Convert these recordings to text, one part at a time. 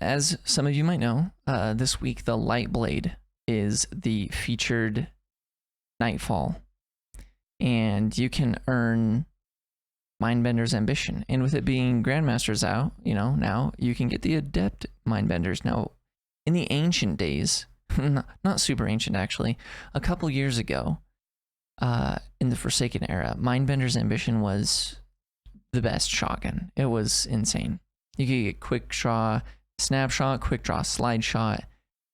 as some of you might know, this week the Light Blade is the featured nightfall, and you can earn Mindbender's Ambition. And with it being Grandmasters out, now you can get the Adept Mindbenders. Now, in the ancient days, not super ancient actually, a couple years ago, in the Forsaken era, Mindbender's Ambition was the best shotgun. It was insane. You could get quick draw, snapshot, quick draw, slide shot.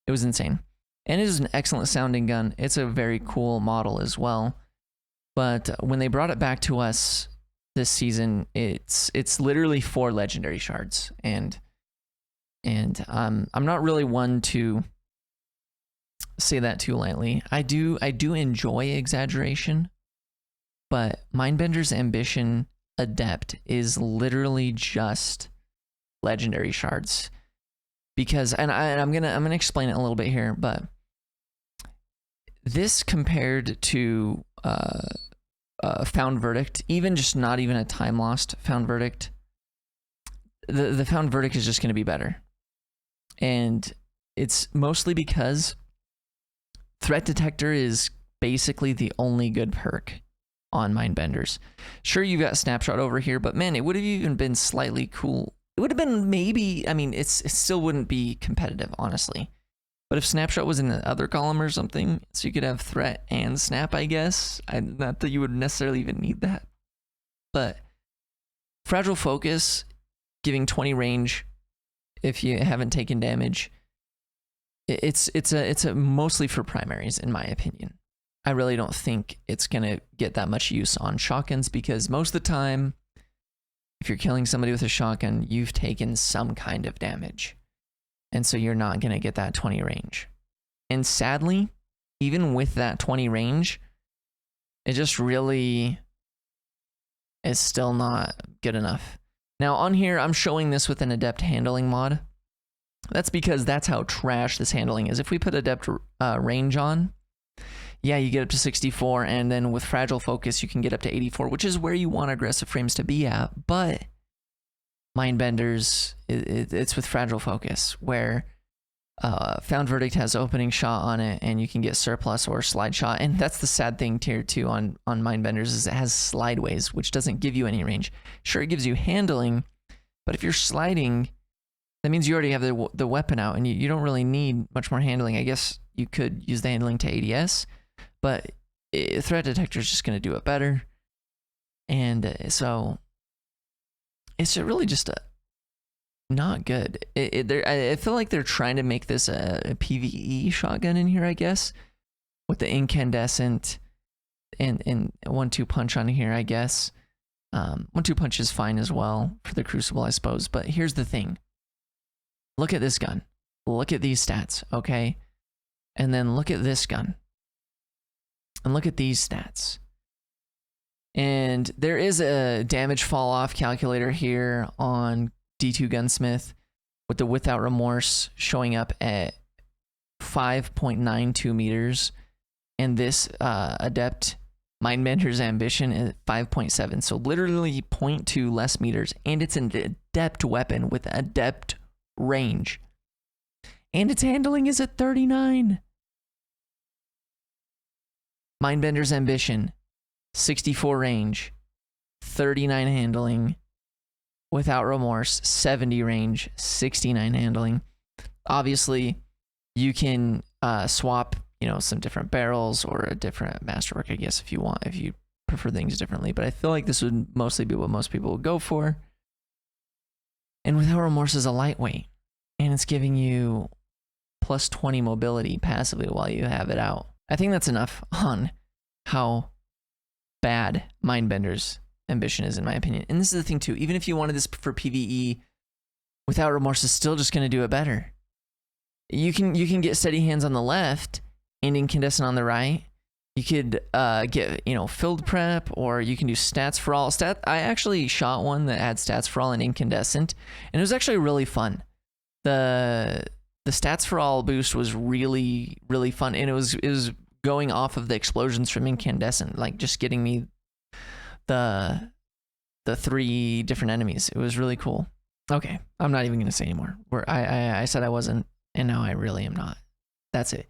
It was insane. And it is an excellent sounding gun. It's a very cool model as well. But when they brought it back to us this season, it's literally 4 legendary shards. And I'm not really one to say that too lightly. I do enjoy exaggeration, but Mindbender's Ambition Adept is literally just legendary shards. Because, and I'm gonna explain it a little bit here, but this compared to Found Verdict, even just not even a time lost Found Verdict, the Found Verdict is just going to be better. And it's mostly because Threat Detector is basically the only good perk on Mindbenders. Sure, you've got Snapshot over here, but man, it would have even been slightly cool. It would have been maybe, I mean, it still wouldn't be competitive, honestly. But if Snapshot was in the other column or something, so you could have Threat and Snap, I guess. Not that you would necessarily even need that. But Fragile Focus, giving 20 range if you haven't taken damage, it's a mostly for primaries, in my opinion. I really don't think it's going to get that much use on shotguns, because most of the time, if you're killing somebody with a shotgun, you've taken some kind of damage. And so you're not going to get that 20 range. And sadly, even with that 20 range, it just really is still not good enough. Now on here, I'm showing this with an Adept handling mod. That's because that's how trash this handling is. If we put Adept range on, yeah, you get up to 64, and then with Fragile Focus, you can get up to 84, which is where you want aggressive frames to be at. But Mindbenders, it's with Fragile Focus, where Found Verdict has opening shot on it, and you can get surplus or slide shot. And that's the sad thing tier 2 on Mindbenders, is it has slideways, which doesn't give you any range. Sure, it gives you handling, but if you're sliding, that means you already have the weapon out, and you don't really need much more handling. I guess you could use the handling to ADS, but Threat Detector is just going to do it better. And so it's really just not good. I feel like they're trying to make this a PvE shotgun in here, I guess, with the incandescent and 1-2 punch on here, I guess. 1-2 punch is fine as well for the Crucible, I suppose. But here's the thing. Look at this gun. Look at these stats, okay? And then look at this gun. And look at these stats. And there is a damage fall off calculator here on D2 Gunsmith with the Without Remorse showing up at 5.92 meters. And this Adept Mindbender's Ambition is 5.7. So literally 0.2 less meters. And it's an Adept weapon with Adept range. And its handling is at 39. Mindbender's Ambition, 64 range, 39 handling, Without Remorse, 70 range, 69 handling. Obviously, you can swap, some different barrels or a different masterwork, I guess, if you prefer things differently. But I feel like this would mostly be what most people would go for. And Without Remorse is a lightweight, and it's giving you plus 20 mobility passively while you have it out. I think that's enough on how bad Mindbender's Ambition is, in my opinion. And this is the thing too, even if you wanted this for PvE, Without Remorse is still just going to do it better. You can get Steady Hands on the left and Incandescent on the right. You could get Filled Prep, or you can do Stats for All. I actually shot one that had Stats for All and Incandescent, and it was actually really fun. The Stats for All boost was really, really fun, and it was going off of the explosions from Incandescent, like just getting me the 3 different enemies. It was really cool. Okay, I'm not even gonna say anymore. I said I wasn't, and now I really am not. That's it.